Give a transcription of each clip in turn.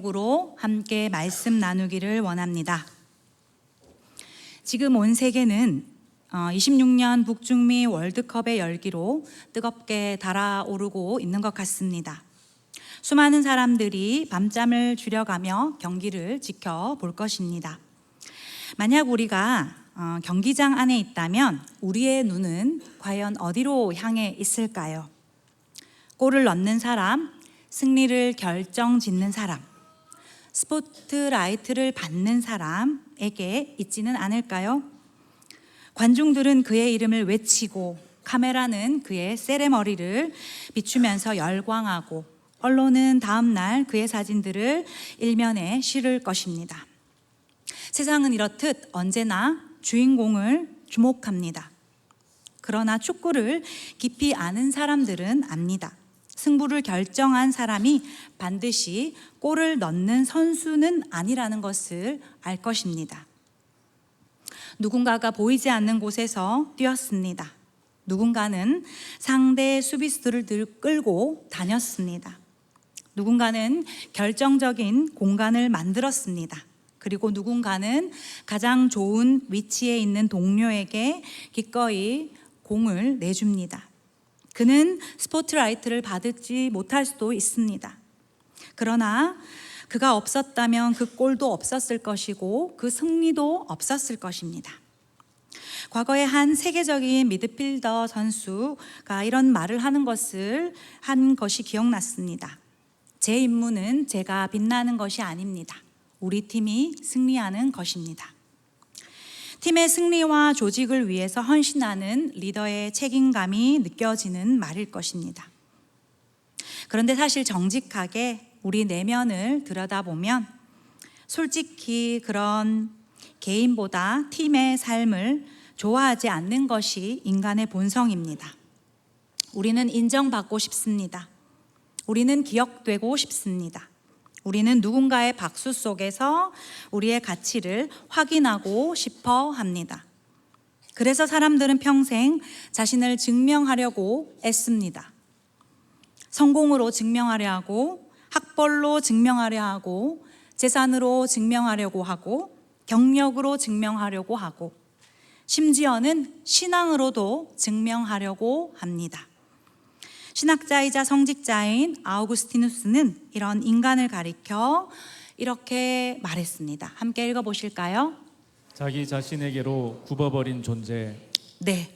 으로 함께 말씀 나누기를 원합니다. 지금 온 세계는 26년 북중미 월드컵의 열기로 뜨겁게 달아오르고 있는 것 같습니다. 수많은 사람들이 밤잠을 줄여가며 경기를 지켜볼 것입니다. 만약 우리가 경기장 안에 있다면 우리의 눈은 과연 어디로 향해 있을까요? 골을 넣는 사람, 승리를 결정짓는 사람, 스포트라이트를 받는 사람에게 있지는 않을까요? 관중들은 그의 이름을 외치고 카메라는 그의 세레머니를 비추면서 열광하고 언론은 다음날 그의 사진들을 일면에 실을 것입니다. 세상은 이렇듯 언제나 주인공을 주목합니다. 그러나 축구를 깊이 아는 사람들은 압니다. 승부를 결정한 사람이 반드시 골을 넣는 선수는 아니라는 것을 알 것입니다. 누군가가 보이지 않는 곳에서 뛰었습니다. 누군가는 상대 수비수들을 끌고 다녔습니다. 누군가는 결정적인 공간을 만들었습니다. 그리고 누군가는 가장 좋은 위치에 있는 동료에게 기꺼이 공을 내줍니다. 그는 스포트라이트를 받지 못할 수도 있습니다. 그러나 그가 없었다면 그 골도 없었을 것이고 그 승리도 없었을 것입니다. 과거에 한 세계적인 미드필더 선수가 이런 말을 한 것이 기억났습니다. 제 임무는 제가 빛나는 것이 아닙니다. 우리 팀이 승리하는 것입니다. 팀의 승리와 조직을 위해서 헌신하는 리더의 책임감이 느껴지는 말일 것입니다. 그런데 사실 정직하게 우리 내면을 들여다보면 솔직히 그런 개인보다 팀의 삶을 좋아하지 않는 것이 인간의 본성입니다. 우리는 인정받고 싶습니다. 우리는 기억되고 싶습니다. 우리는 누군가의 박수 속에서 우리의 가치를 확인하고 싶어 합니다. 그래서 사람들은 평생 자신을 증명하려고 애씁니다. 성공으로 증명하려 하고, 학벌로 증명하려 하고, 재산으로 증명하려고 하고, 경력으로 증명하려고 하고, 심지어는 신앙으로도 증명하려고 합니다. 신학자이자 성직자인 아우구스티누스는 이런 인간을 가리켜 이렇게 말했습니다. 함께 읽어보실까요? 자기 자신에게로 굽어버린 존재. 네,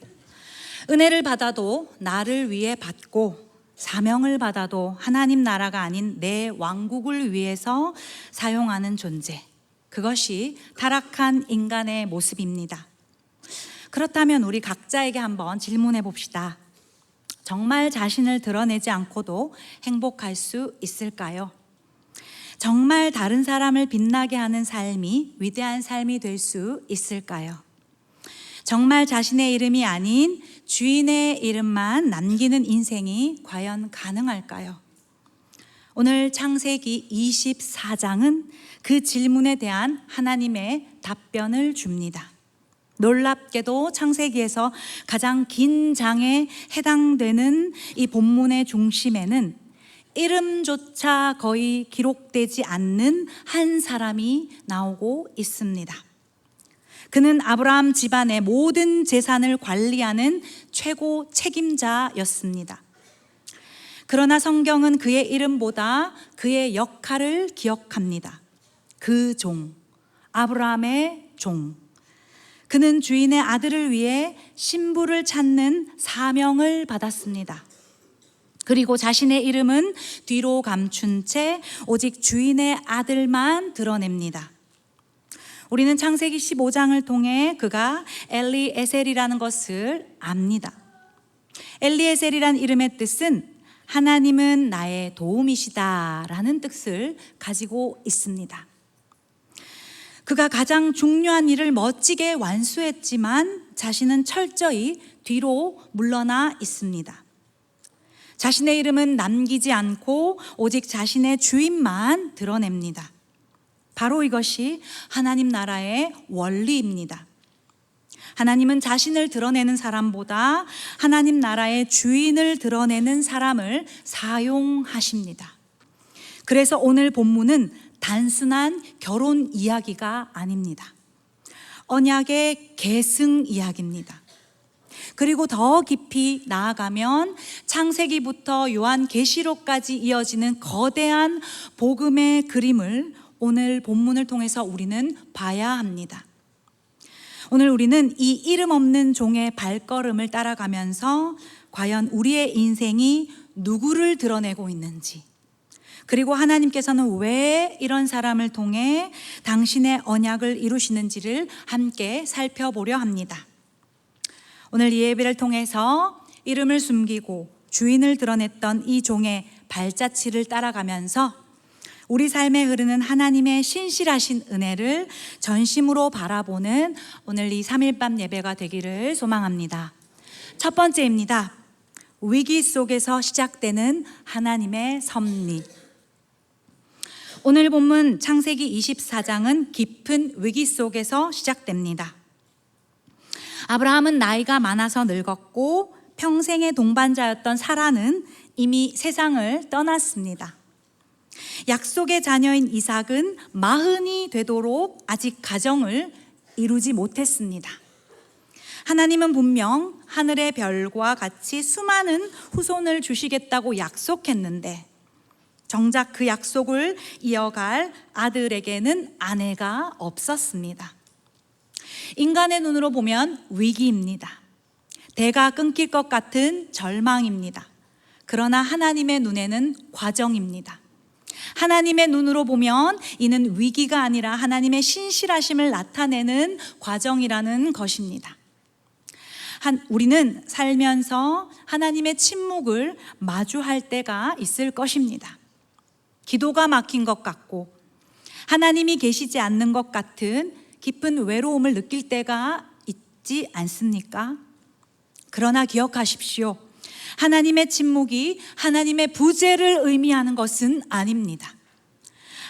은혜를 받아도 나를 위해 받고 사명을 받아도 하나님 나라가 아닌 내 왕국을 위해서 사용하는 존재, 그것이 타락한 인간의 모습입니다. 그렇다면 우리 각자에게 한번 질문해 봅시다. 정말 자신을 드러내지 않고도 행복할 수 있을까요? 정말 다른 사람을 빛나게 하는 삶이 위대한 삶이 될 수 있을까요? 정말 자신의 이름이 아닌 주인의 이름만 남기는 인생이 과연 가능할까요? 오늘 창세기 24장은 그 질문에 대한 하나님의 답변을 줍니다. 놀랍게도 창세기에서 가장 긴 장에 해당되는 이 본문의 중심에는 이름조차 거의 기록되지 않는 한 사람이 나오고 있습니다. 그는 아브라함 집안의 모든 재산을 관리하는 최고 책임자였습니다. 그러나 성경은 그의 이름보다 그의 역할을 기억합니다. 그 종, 아브라함의 종. 그는 주인의 아들을 위해 신부를 찾는 사명을 받았습니다. 그리고 자신의 이름은 뒤로 감춘 채 오직 주인의 아들만 드러냅니다. 우리는 창세기 15장을 통해 그가 엘리에셀이라는 것을 압니다. 엘리에셀이란 이름의 뜻은 하나님은 나의 도움이시다 라는 뜻을 가지고 있습니다. 그가 가장 중요한 일을 멋지게 완수했지만 자신은 철저히 뒤로 물러나 있습니다. 자신의 이름은 남기지 않고 오직 자신의 주인만 드러냅니다. 바로 이것이 하나님 나라의 원리입니다. 하나님은 자신을 드러내는 사람보다 하나님 나라의 주인을 드러내는 사람을 사용하십니다. 그래서 오늘 본문은 단순한 결혼 이야기가 아닙니다. 언약의 계승 이야기입니다. 그리고 더 깊이 나아가면 창세기부터 요한계시록까지 이어지는 거대한 복음의 그림을 오늘 본문을 통해서 우리는 봐야 합니다. 오늘 우리는 이 이름 없는 종의 발걸음을 따라가면서 과연 우리의 인생이 누구를 드러내고 있는지, 그리고 하나님께서는 왜 이런 사람을 통해 당신의 언약을 이루시는지를 함께 살펴보려 합니다. 오늘 이 예배를 통해서 이름을 숨기고 주인을 드러냈던 이 종의 발자취를 따라가면서 우리 삶에 흐르는 하나님의 신실하신 은혜를 전심으로 바라보는 오늘 이 3일밤 예배가 되기를 소망합니다. 첫 번째입니다. 위기 속에서 시작되는 하나님의 섭리. 오늘 본문 창세기 24장은 깊은 위기 속에서 시작됩니다. 아브라함은 나이가 많아서 늙었고 평생의 동반자였던 사라는 이미 세상을 떠났습니다. 약속의 자녀인 이삭은 40이 되도록 아직 가정을 이루지 못했습니다. 하나님은 분명 하늘의 별과 같이 수많은 후손을 주시겠다고 약속했는데 정작 그 약속을 이어갈 아들에게는 아내가 없었습니다. 인간의 눈으로 보면 위기입니다. 대가 끊길 것 같은 절망입니다. 그러나 하나님의 눈에는 과정입니다. 하나님의 눈으로 보면 이는 위기가 아니라 하나님의 신실하심을 나타내는 과정이라는 것입니다. 우리는 살면서 하나님의 침묵을 마주할 때가 있을 것입니다. 기도가 막힌 것 같고 하나님이 계시지 않는 것 같은 깊은 외로움을 느낄 때가 있지 않습니까? 그러나 기억하십시오. 하나님의 침묵이 하나님의 부재를 의미하는 것은 아닙니다.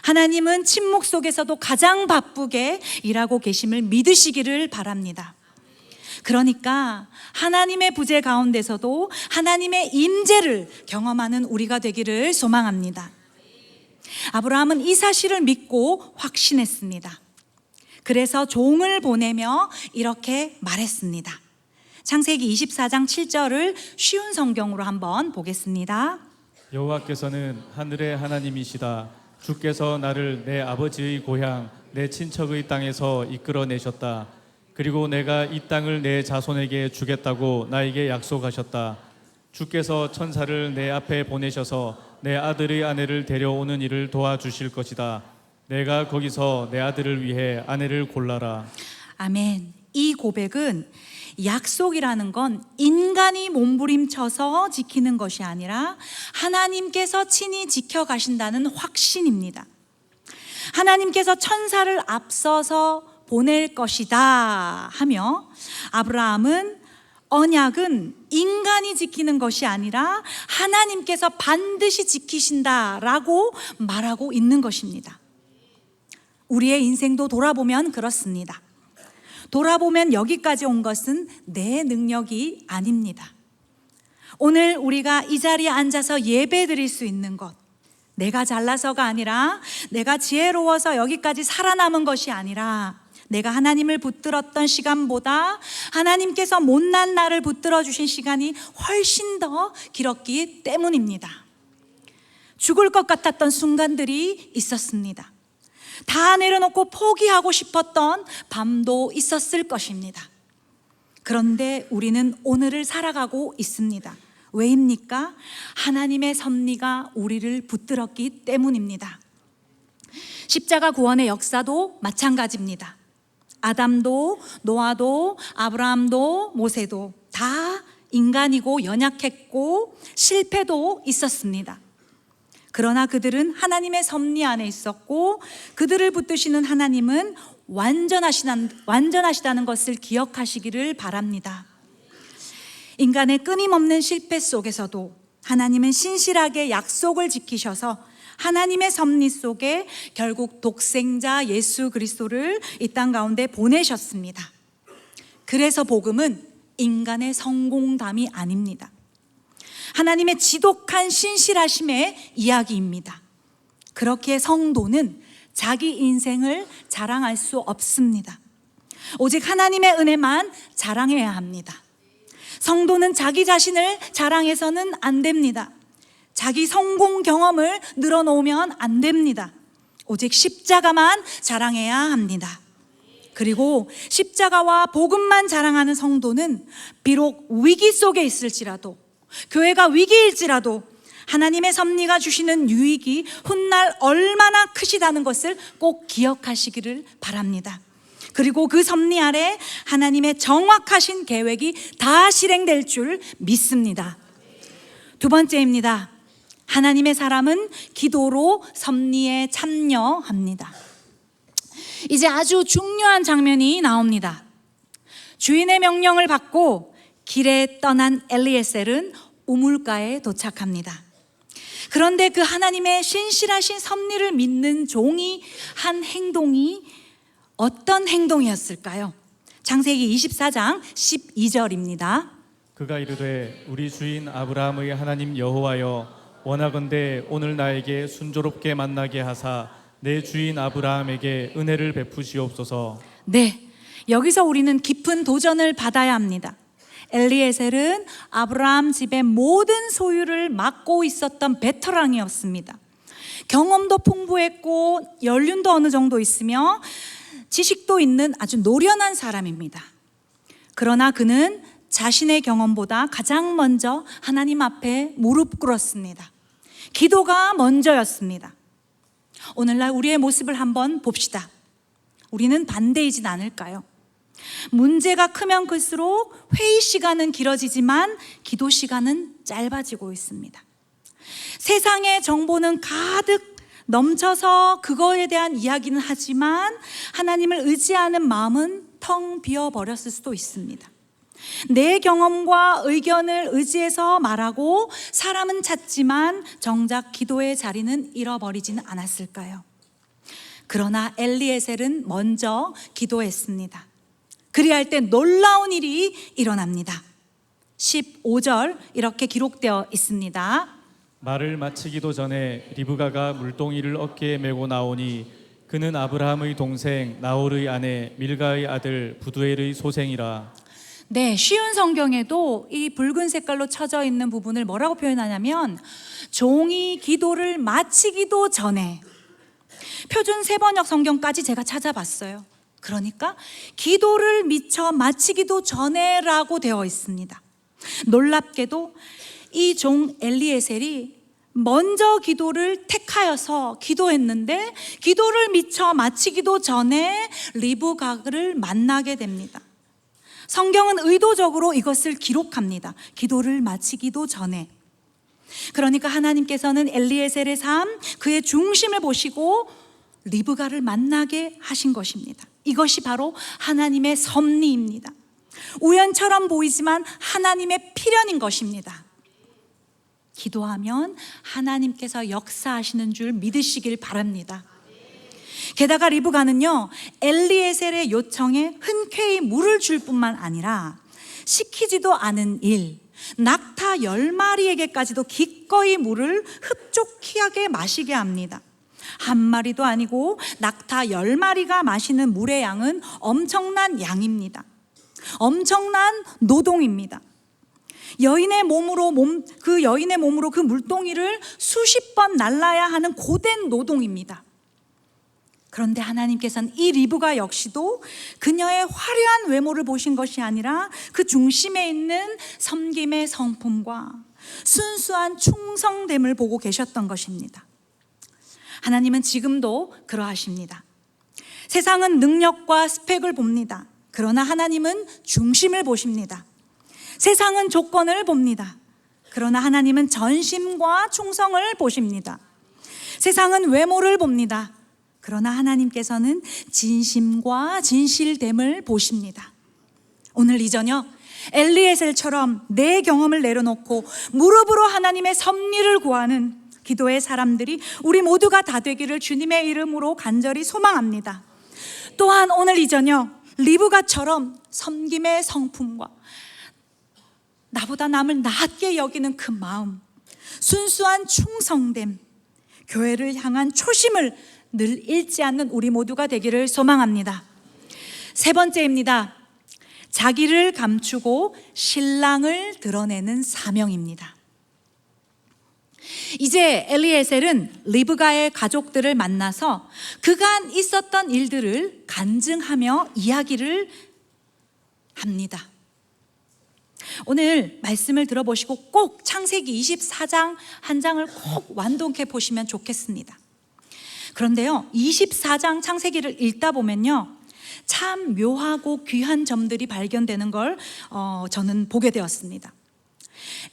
하나님은 침묵 속에서도 가장 바쁘게 일하고 계심을 믿으시기를 바랍니다. 그러니까 하나님의 부재 가운데서도 하나님의 임재를 경험하는 우리가 되기를 소망합니다. 아브라함은 이 사실을 믿고 확신했습니다. 그래서 종을 보내며 이렇게 말했습니다. 창세기 24장 7절을 쉬운 성경으로 한번 보겠습니다. 여호와께서는 하늘의 하나님이시다. 주께서 나를 내 아버지의 고향 내 친척의 땅에서 이끌어내셨다. 그리고 내가 이 땅을 내 자손에게 주겠다고 나에게 약속하셨다. 주께서 천사를 내 앞에 보내셔서 내 아들의 아내를 데려오는 일을 도와주실 것이다. 내가 거기서 내 아들을 위해 아내를 골라라. 아멘. 이 고백은 약속이라는 건 인간이 몸부림쳐서 지키는 것이 아니라 하나님께서 친히 지켜가신다는 확신입니다. 하나님께서 천사를 앞서서 보낼 것이다 하며 아브라함은 언약은 인간이 지키는 것이 아니라 하나님께서 반드시 지키신다라고 말하고 있는 것입니다. 우리의 인생도 돌아보면 그렇습니다. 돌아보면 여기까지 온 것은 내 능력이 아닙니다. 오늘 우리가 이 자리에 앉아서 예배 드릴 수 있는 것, 내가 잘나서가 아니라 내가 지혜로워서 여기까지 살아남은 것이 아니라 내가 하나님을 붙들었던 시간보다 하나님께서 못난 나를 붙들어 주신 시간이 훨씬 더 길었기 때문입니다. 죽을 것 같았던 순간들이 있었습니다. 다 내려놓고 포기하고 싶었던 밤도 있었을 것입니다. 그런데 우리는 오늘을 살아가고 있습니다. 왜입니까? 하나님의 섭리가 우리를 붙들었기 때문입니다. 십자가 구원의 역사도 마찬가지입니다. 아담도 노아도 아브라함도 모세도 다 인간이고 연약했고 실패도 있었습니다. 그러나 그들은 하나님의 섭리 안에 있었고 그들을 붙드시는 하나님은 완전하시다는 것을 기억하시기를 바랍니다. 인간의 끊임없는 실패 속에서도 하나님은 신실하게 약속을 지키셔서 하나님의 섭리 속에 결국 독생자 예수 그리스도를 이 땅 가운데 보내셨습니다. 그래서 복음은 인간의 성공담이 아닙니다. 하나님의 지독한 신실하심의 이야기입니다. 그렇게 성도는 자기 인생을 자랑할 수 없습니다. 오직 하나님의 은혜만 자랑해야 합니다. 성도는 자기 자신을 자랑해서는 안 됩니다. 자기 성공 경험을 늘어놓으면 안 됩니다. 오직 십자가만 자랑해야 합니다. 그리고 십자가와 복음만 자랑하는 성도는 비록 위기 속에 있을지라도, 교회가 위기일지라도 하나님의 섭리가 주시는 유익이 훗날 얼마나 크시다는 것을 꼭 기억하시기를 바랍니다. 그리고 그 섭리 아래 하나님의 정확하신 계획이 다 실행될 줄 믿습니다. 두 번째입니다. 하나님의 사람은 기도로 섭리에 참여합니다. 이제 아주 중요한 장면이 나옵니다. 주인의 명령을 받고 길에 떠난 엘리에셀은 우물가에 도착합니다. 그런데 그 하나님의 신실하신 섭리를 믿는 종이 한 행동이 어떤 행동이었을까요? 창세기 24장 12절입니다. 그가 이르되 우리 주인 아브라함의 하나님 여호와여 원하건대 오늘 나에게 순조롭게 만나게 하사 내 주인 아브라함에게 은혜를 베푸시옵소서. 네, 여기서 우리는 깊은 도전을 받아야 합니다. 엘리에셀은 아브라함 집의 모든 소유를 맡고 있었던 베테랑이었습니다. 경험도 풍부했고 연륜도 어느 정도 있으며 지식도 있는 아주 노련한 사람입니다. 그러나 그는 자신의 경험보다 가장 먼저 하나님 앞에 무릎 꿇었습니다. 기도가 먼저였습니다. 오늘날 우리의 모습을 한번 봅시다. 우리는 반대이진 않을까요? 문제가 크면 클수록 회의 시간은 길어지지만 기도 시간은 짧아지고 있습니다. 세상의 정보는 가득 넘쳐서 그거에 대한 이야기는 하지만 하나님을 의지하는 마음은 텅 비어버렸을 수도 있습니다. 내 경험과 의견을 의지해서 말하고 사람은 찾지만 정작 기도의 자리는 잃어버리지는 않았을까요? 그러나 엘리에셀은 먼저 기도했습니다. 그리할 때 놀라운 일이 일어납니다. 15절 이렇게 기록되어 있습니다. 말을 마치기도 전에 리브가가 물동이를 어깨에 메고 나오니 그는 아브라함의 동생 나홀의 아내 밀가의 아들 부두엘의 소생이라. 네, 쉬운 성경에도 이 붉은 색깔로 쳐져 있는 부분을 뭐라고 표현하냐면 종이 기도를 마치기도 전에, 표준 세번역 성경까지 제가 찾아봤어요. 그러니까 기도를 미처 마치기도 전에라고 되어 있습니다. 놀랍게도 이 종 엘리에셀이 먼저 기도를 택하여서 기도했는데 기도를 미처 마치기도 전에 리브가를 만나게 됩니다. 성경은 의도적으로 이것을 기록합니다. 기도를 마치기도 전에. 그러니까 하나님께서는 엘리에셀의 삶, 그의 중심을 보시고 리브가를 만나게 하신 것입니다. 이것이 바로 하나님의 섭리입니다. 우연처럼 보이지만 하나님의 필연인 것입니다. 기도하면 하나님께서 역사하시는 줄 믿으시길 바랍니다. 게다가 리브가는요, 엘리에셀의 요청에 흔쾌히 물을 줄 뿐만 아니라 시키지도 않은 일, 낙타 10마리에게까지도 기꺼이 물을 흡족히하게 마시게 합니다. 한 마리도 아니고 낙타 10마리가 마시는 물의 양은 엄청난 양입니다. 엄청난 노동입니다. 그 여인의 몸으로 그 물동이를 수십 번 날라야 하는 고된 노동입니다. 그런데 하나님께서는 이 리브가 역시도 그녀의 화려한 외모를 보신 것이 아니라 그 중심에 있는 섬김의 성품과 순수한 충성됨을 보고 계셨던 것입니다. 하나님은 지금도 그러하십니다. 세상은 능력과 스펙을 봅니다. 그러나 하나님은 중심을 보십니다. 세상은 조건을 봅니다. 그러나 하나님은 전심과 충성을 보십니다. 세상은 외모를 봅니다. 그러나 하나님께서는 진심과 진실됨을 보십니다. 오늘 이 저녁 엘리에셀처럼 내 경험을 내려놓고 무릎으로 하나님의 섭리를 구하는 기도의 사람들이 우리 모두가 다 되기를 주님의 이름으로 간절히 소망합니다. 또한 오늘 이 저녁 리브가처럼 섬김의 성품과 나보다 남을 낮게 여기는 그 마음, 순수한 충성됨, 교회를 향한 초심을 늘 잃지 않는 우리 모두가 되기를 소망합니다. 세 번째입니다. 자기를 감추고 신랑을 드러내는 사명입니다. 이제 엘리에셀은 리브가의 가족들을 만나서 그간 있었던 일들을 간증하며 이야기를 합니다. 오늘 말씀을 들어보시고 꼭 창세기 24장 한 장을 꼭 완독해 보시면 좋겠습니다. 그런데요, 24장 창세기를 읽다 보면요, 참 묘하고 귀한 점들이 발견되는 걸 저는 보게 되었습니다.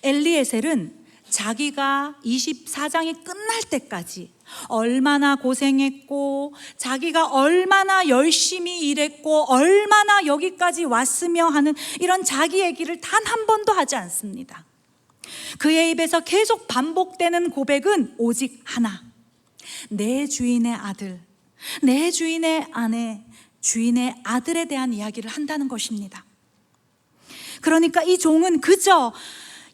엘리에셀은 자기가 24장이 끝날 때까지 얼마나 고생했고, 자기가 얼마나 열심히 일했고, 얼마나 여기까지 왔으며 하는 이런 자기 얘기를 단 한 번도 하지 않습니다. 그의 입에서 계속 반복되는 고백은 오직 하나: 내 주인의 아들, 내 주인의 아내, 주인의 아들에 대한 이야기를 한다는 것입니다. 그러니까 이 종은 그저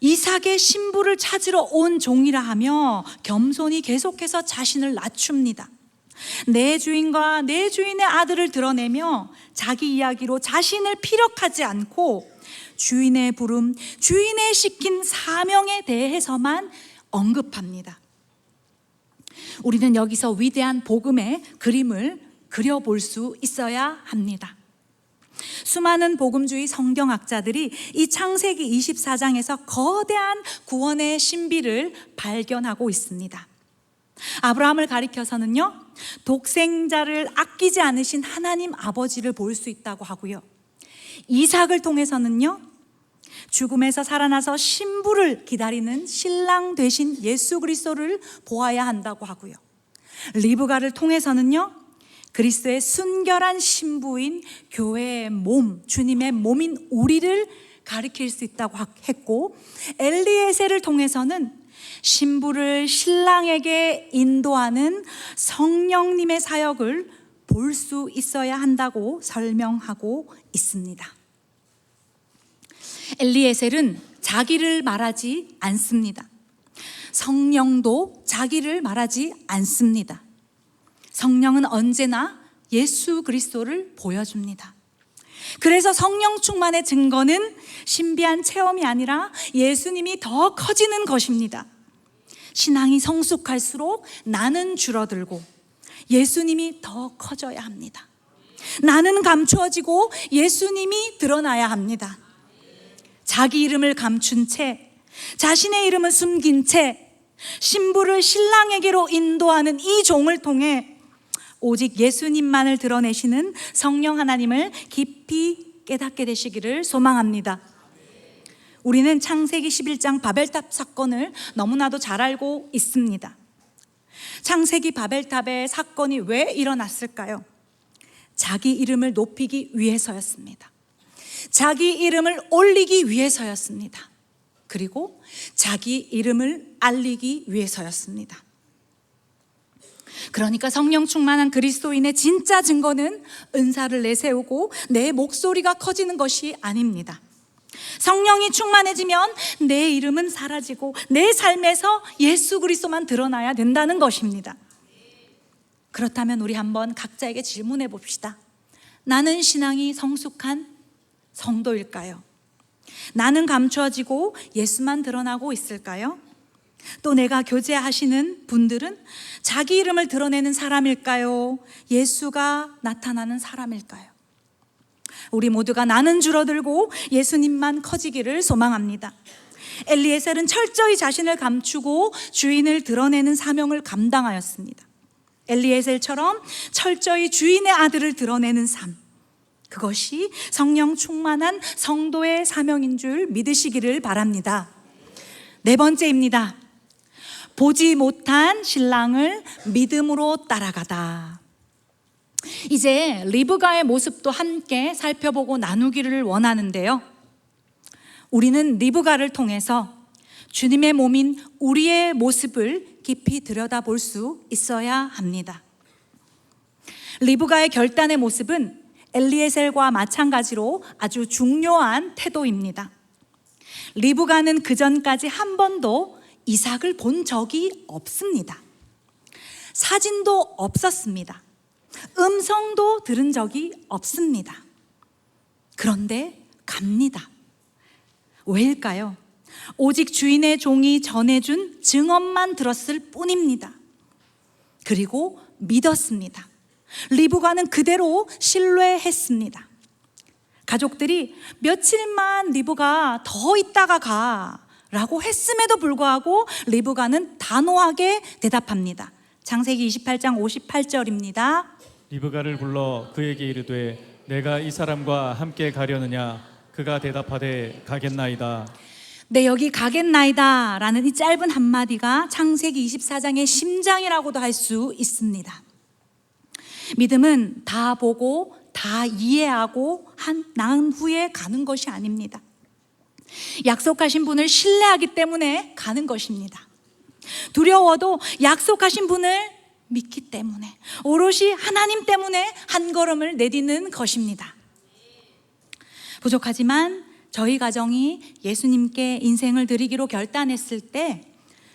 이삭의 신부를 찾으러 온 종이라 하며 겸손히 계속해서 자신을 낮춥니다. 내 주인과 내 주인의 아들을 드러내며 자기 이야기로 자신을 피력하지 않고 주인의 부름, 주인의 시킨 사명에 대해서만 언급합니다. 우리는 여기서 위대한 복음의 그림을 그려볼 수 있어야 합니다. 수많은 복음주의 성경학자들이 이 창세기 24장에서 거대한 구원의 신비를 발견하고 있습니다. 아브라함을 가리켜서는요, 독생자를 아끼지 않으신 하나님 아버지를 볼 수 있다고 하고요, 이삭을 통해서는요, 죽음에서 살아나서 신부를 기다리는 신랑 되신 예수 그리스도를 보아야 한다고 하고요, 리브가를 통해서는요, 그리스도의 순결한 신부인 교회의 몸, 주님의 몸인 우리를 가리킬 수 있다고 했고, 엘리에셀을 통해서는 신부를 신랑에게 인도하는 성령님의 사역을 볼 수 있어야 한다고 설명하고 있습니다. 엘리에셀은 자기를 말하지 않습니다. 성령도 자기를 말하지 않습니다. 성령은 언제나 예수 그리스도를 보여줍니다. 그래서 성령 충만의 증거는 신비한 체험이 아니라 예수님이 더 커지는 것입니다. 신앙이 성숙할수록 나는 줄어들고 예수님이 더 커져야 합니다. 나는 감추어지고 예수님이 드러나야 합니다. 자기 이름을 감춘 채, 자신의 이름을 숨긴 채 신부를 신랑에게로 인도하는 이 종을 통해 오직 예수님만을 드러내시는 성령 하나님을 깊이 깨닫게 되시기를 소망합니다. 우리는 창세기 11장 바벨탑 사건을 너무나도 잘 알고 있습니다. 창세기 바벨탑의 사건이 왜 일어났을까요? 자기 이름을 높이기 위해서였습니다. 자기 이름을 올리기 위해서였습니다. 그리고 자기 이름을 알리기 위해서였습니다. 그러니까 성령 충만한 그리스도인의 진짜 증거는 은사를 내세우고 내 목소리가 커지는 것이 아닙니다. 성령이 충만해지면 내 이름은 사라지고 내 삶에서 예수 그리스도만 드러나야 된다는 것입니다. 그렇다면 우리 한번 각자에게 질문해 봅시다. 나는 신앙이 성숙한 성도일까요? 나는 감추어지고 예수만 드러나고 있을까요? 또 내가 교제하시는 분들은 자기 이름을 드러내는 사람일까요? 예수가 나타나는 사람일까요? 우리 모두가 나는 줄어들고 예수님만 커지기를 소망합니다. 엘리에셀은 철저히 자신을 감추고 주인을 드러내는 사명을 감당하였습니다. 엘리에셀처럼 철저히 주인의 아들을 드러내는 삶, 그것이 성령 충만한 성도의 사명인 줄 믿으시기를 바랍니다. 네 번째입니다. 보지 못한 신랑을 믿음으로 따라가다. 이제 리브가의 모습도 함께 살펴보고 나누기를 원하는데요, 우리는 리브가를 통해서 주님의 몸인 우리의 모습을 깊이 들여다볼 수 있어야 합니다. 리브가의 결단의 모습은 엘리에셀과 마찬가지로 아주 중요한 태도입니다. 리브가는 그전까지 한 번도 이삭을 본 적이 없습니다. 사진도 없었습니다. 음성도 들은 적이 없습니다. 그런데 갑니다. 왜일까요? 오직 주인의 종이 전해준 증언만 들었을 뿐입니다. 그리고 믿었습니다. 리브가는 그대로 신뢰했습니다. 가족들이 며칠만 리브가 더 있다가 가 라고 했음에도 불구하고 리브가는 단호하게 대답합니다. 창세기 28장 58절입니다. 리브가를 불러 그에게 이르되 내가 이 사람과 함께 가려느냐? 그가 대답하되 가겠나이다. 네, 여기 가겠나이다 라는 이 짧은 한마디가 창세기 24장의 심장이라고도 할 수 있습니다. 믿음은 다 보고 다 이해하고 난 후에 가는 것이 아닙니다. 약속하신 분을 신뢰하기 때문에 가는 것입니다. 두려워도 약속하신 분을 믿기 때문에, 오롯이 하나님 때문에 한 걸음을 내딛는 것입니다. 부족하지만 저희 가정이 예수님께 인생을 드리기로 결단했을 때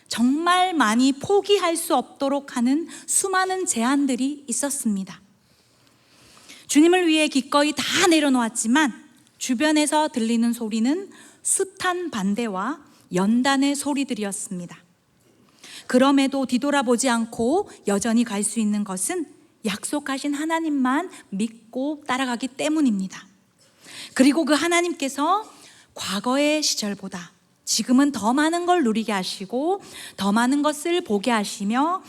정말 많이 포기할 수 없도록 하는 수많은 제한들이 있었습니다. 주님을 위해 기꺼이 다 내려놓았지만 주변에서 들리는 소리는 숱한 반대와 연단의 소리들이었습니다. 그럼에도 뒤돌아보지 않고 여전히 갈 수 있는 것은 약속하신 하나님만 믿고 따라가기 때문입니다. 그리고 그 하나님께서 과거의 시절보다 지금은 더 많은 걸 누리게 하시고 더 많은 것을 보게 하시며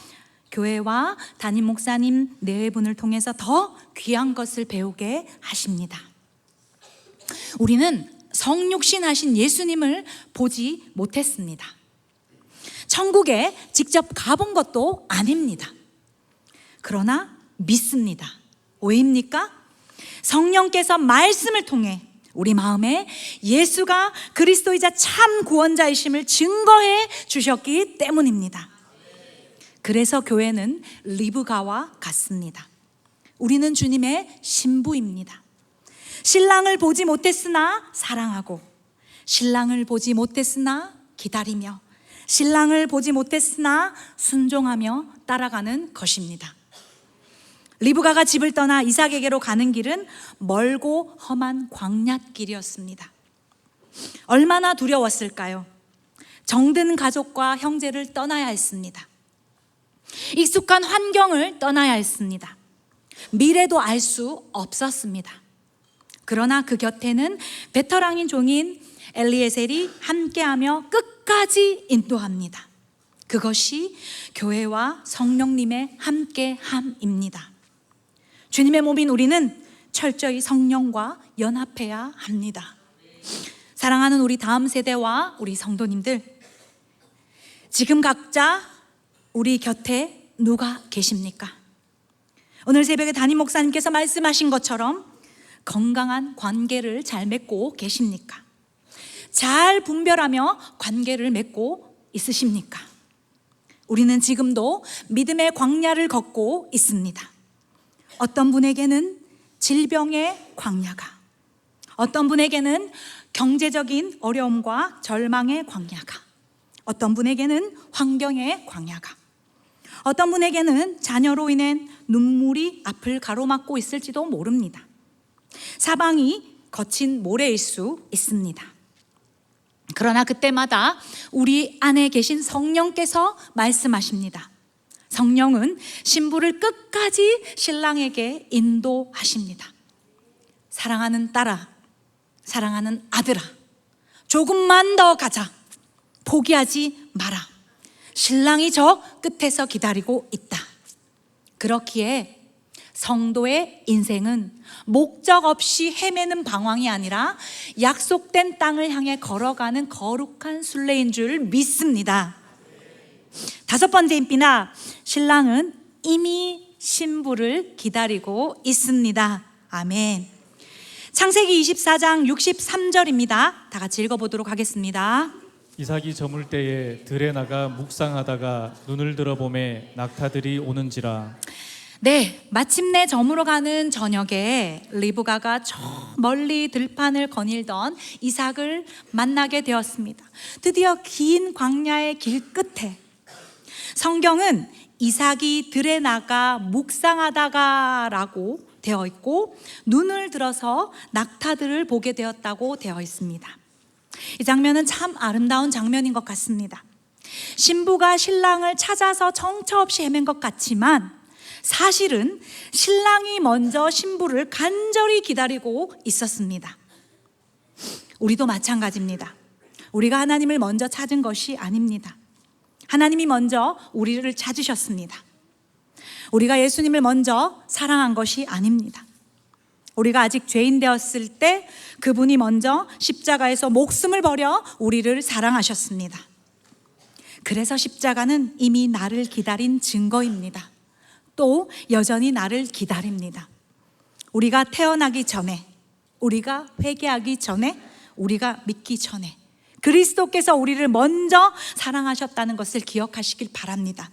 교회와 담임 목사님 네 분을 통해서 더 귀한 것을 배우게 하십니다. 우리는 성육신 하신 예수님을 보지 못했습니다. 천국에 직접 가본 것도 아닙니다. 그러나 믿습니다. 왜입니까? 성령께서 말씀을 통해 우리 마음에 예수가 그리스도이자 참 구원자이심을 증거해 주셨기 때문입니다. 그래서 교회는 리브가와 같습니다. 우리는 주님의 신부입니다. 신랑을 보지 못했으나 사랑하고, 신랑을 보지 못했으나 기다리며, 신랑을 보지 못했으나 순종하며 따라가는 것입니다. 리브가가 집을 떠나 이삭에게로 가는 길은 멀고 험한 광야길이었습니다. 얼마나 두려웠을까요? 정든 가족과 형제를 떠나야 했습니다. 익숙한 환경을 떠나야 했습니다. 미래도 알 수 없었습니다. 그러나 그 곁에는 베테랑인 종인 엘리에셀이 함께하며 끝까지 인도합니다. 그것이 교회와 성령님의 함께함입니다. 주님의 몸인 우리는 철저히 성령과 연합해야 합니다. 사랑하는 우리 다음 세대와 우리 성도님들, 지금 각자 우리 곁에 누가 계십니까? 오늘 새벽에 담임 목사님께서 말씀하신 것처럼 건강한 관계를 잘 맺고 계십니까? 잘 분별하며 관계를 맺고 있으십니까? 우리는 지금도 믿음의 광야를 걷고 있습니다. 어떤 분에게는 질병의 광야가, 어떤 분에게는 경제적인 어려움과 절망의 광야가, 어떤 분에게는 환경의 광야가, 어떤 분에게는 자녀로 인한 눈물이 앞을 가로막고 있을지도 모릅니다. 사방이 거친 모래일 수 있습니다. 그러나 그때마다 우리 안에 계신 성령께서 말씀하십니다. 성령은 신부를 끝까지 신랑에게 인도하십니다. 사랑하는 딸아, 사랑하는 아들아, 조금만 더 가자. 포기하지 마라. 신랑이 저 끝에서 기다리고 있다. 그렇기에 성도의 인생은 목적 없이 헤매는 방황이 아니라 약속된 땅을 향해 걸어가는 거룩한 순례인 줄 믿습니다. 다섯 번째입니다. 신랑은 이미 신부를 기다리고 있습니다. 아멘. 창세기 24장 63절입니다. 다 같이 읽어보도록 하겠습니다. 이삭이 저물 때에 들에 나가 묵상하다가 눈을 들어보매 낙타들이 오는지라. 네, 마침내 저물어 가는 저녁에 리브가가 저 멀리 들판을 거닐던 이삭을 만나게 되었습니다. 드디어 긴 광야의 길 끝에 성경은 이삭이 들에 나가 묵상하다가라고 되어 있고 눈을 들어서 낙타들을 보게 되었다고 되어 있습니다. 이 장면은 참 아름다운 장면인 것 같습니다. 신부가 신랑을 찾아서 정처 없이 헤맨 것 같지만 사실은 신랑이 먼저 신부를 간절히 기다리고 있었습니다. 우리도 마찬가지입니다. 우리가 하나님을 먼저 찾은 것이 아닙니다. 하나님이 먼저 우리를 찾으셨습니다. 우리가 예수님을 먼저 사랑한 것이 아닙니다. 우리가 아직 죄인 되었을 때 그분이 먼저 십자가에서 목숨을 버려 우리를 사랑하셨습니다. 그래서 십자가는 이미 나를 기다린 증거입니다. 또 여전히 나를 기다립니다. 우리가 태어나기 전에, 우리가 회개하기 전에, 우리가 믿기 전에 그리스도께서 우리를 먼저 사랑하셨다는 것을 기억하시길 바랍니다.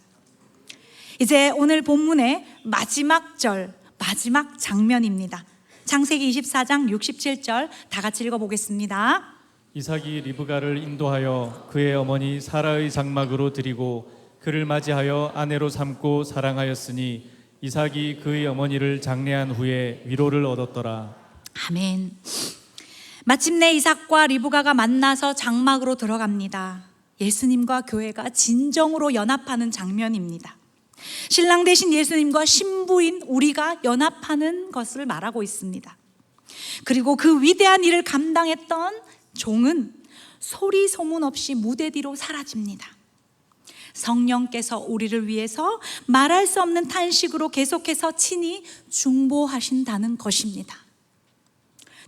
이제 오늘 본문의 마지막 절, 마지막 장면입니다. 창세기 24장 67절 다 같이 읽어보겠습니다. 이삭이 리브가를 인도하여 그의 어머니 사라의 장막으로 드리고 그를 맞이하여 아내로 삼고 사랑하였으니 이삭이 그의 어머니를 장례한 후에 위로를 얻었더라. 아멘. 마침내 이삭과 리브가가 만나서 장막으로 들어갑니다. 예수님과 교회가 진정으로 연합하는 장면입니다. 신랑 대신 예수님과 신부인 우리가 연합하는 것을 말하고 있습니다. 그리고 그 위대한 일을 감당했던 종은 소리 소문 없이 무대 뒤로 사라집니다. 성령께서 우리를 위해서 말할 수 없는 탄식으로 계속해서 친히 중보하신다는 것입니다.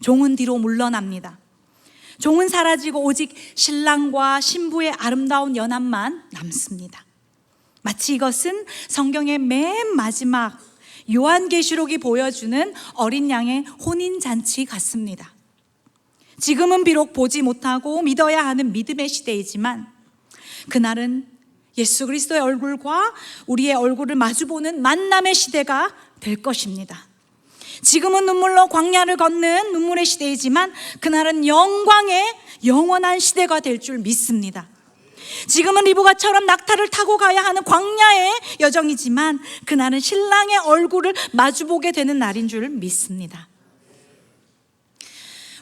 종은 뒤로 물러납니다. 종은 사라지고 오직 신랑과 신부의 아름다운 연합만 남습니다. 마치 이것은 성경의 맨 마지막 요한계시록이 보여주는 어린 양의 혼인잔치 같습니다. 지금은 비록 보지 못하고 믿어야 하는 믿음의 시대이지만 그날은 예수 그리스도의 얼굴과 우리의 얼굴을 마주보는 만남의 시대가 될 것입니다. 지금은 눈물로 광야를 걷는 눈물의 시대이지만 그날은 영광의 영원한 시대가 될 줄 믿습니다. 지금은 리브가처럼 낙타를 타고 가야 하는 광야의 여정이지만 그날은 신랑의 얼굴을 마주보게 되는 날인 줄 믿습니다.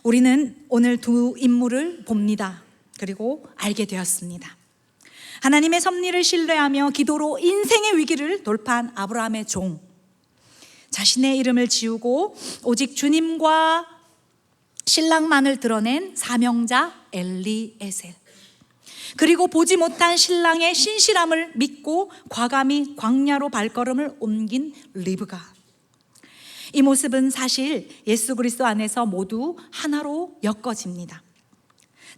우리는 오늘 두 인물을 봅니다. 그리고 알게 되었습니다. 하나님의 섭리를 신뢰하며 기도로 인생의 위기를 돌파한 아브라함의 종, 자신의 이름을 지우고 오직 주님과 신랑만을 드러낸 사명자 엘리에셀, 그리고 보지 못한 신랑의 신실함을 믿고 과감히 광야로 발걸음을 옮긴 리브가. 이 모습은 사실 예수 그리스도 안에서 모두 하나로 엮어집니다.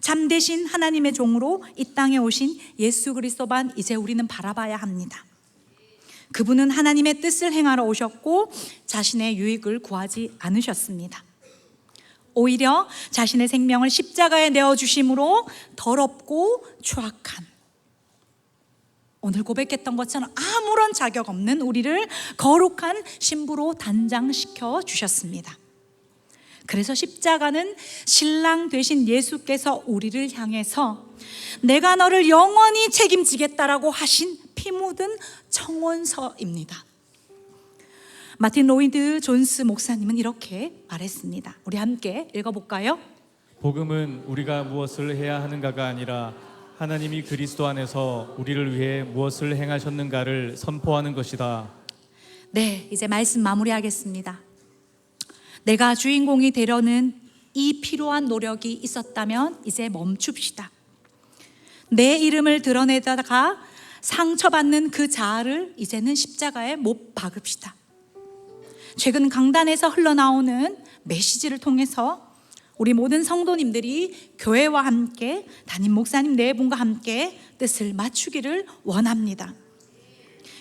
참되신 하나님의 종으로 이 땅에 오신 예수 그리스도만 이제 우리는 바라봐야 합니다. 그분은 하나님의 뜻을 행하러 오셨고 자신의 유익을 구하지 않으셨습니다. 오히려 자신의 생명을 십자가에 내어주심으로 더럽고 추악한, 오늘 고백했던 것처럼 아무런 자격 없는 우리를 거룩한 신부로 단장시켜 주셨습니다. 그래서 십자가는 신랑 되신 예수께서 우리를 향해서 내가 너를 영원히 책임지겠다라고 하신 피 묻은 청원서입니다. 마틴 로이드 존스 목사님은 이렇게 말했습니다. 우리 함께 읽어볼까요? 복음은 우리가 무엇을 해야 하는가가 아니라 하나님이 그리스도 안에서 우리를 위해 무엇을 행하셨는가를 선포하는 것이다. 네, 이제 말씀 마무리하겠습니다. 내가 주인공이 되려는 이 필요한 노력이 있었다면 이제 멈춥시다. 내 이름을 드러내다가 상처받는 그 자아를 이제는 십자가에 못 박읍시다. 최근 강단에서 흘러나오는 메시지를 통해서 우리 모든 성도님들이 교회와 함께 담임 목사님 네 분과 함께 뜻을 맞추기를 원합니다.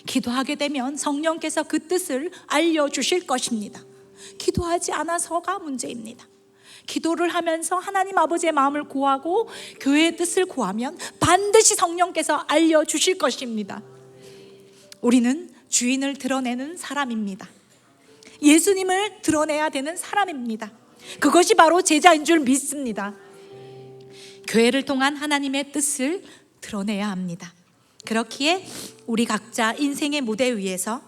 기도하게 되면 성령께서 그 뜻을 알려주실 것입니다. 기도하지 않아서가 문제입니다. 기도를 하면서 하나님 아버지의 마음을 구하고 교회의 뜻을 구하면 반드시 성령께서 알려주실 것입니다. 우리는 주인을 드러내는 사람입니다. 예수님을 드러내야 되는 사람입니다. 그것이 바로 제자인 줄 믿습니다. 교회를 통한 하나님의 뜻을 드러내야 합니다. 그렇기에 우리 각자 인생의 무대 위에서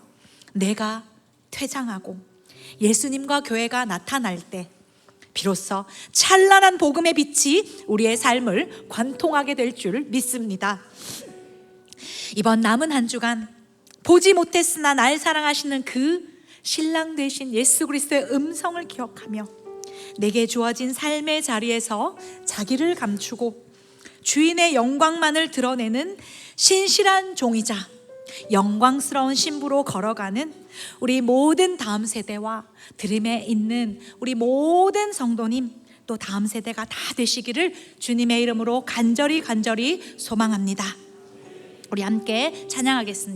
내가 퇴장하고 예수님과 교회가 나타날 때 비로소 찬란한 복음의 빛이 우리의 삶을 관통하게 될 줄 믿습니다. 이번 남은 한 주간 보지 못했으나 날 사랑하시는 그 신랑 되신 예수 그리스도의 음성을 기억하며 내게 주어진 삶의 자리에서 자기를 감추고 주인의 영광만을 드러내는 신실한 종이자 영광스러운 신부로 걸어가는 우리 모든 다음 세대와 드림에 있는 우리 모든 성도님, 또 다음 세대가 다 되시기를 주님의 이름으로 간절히 소망합니다. 우리 함께 찬양하겠습니다.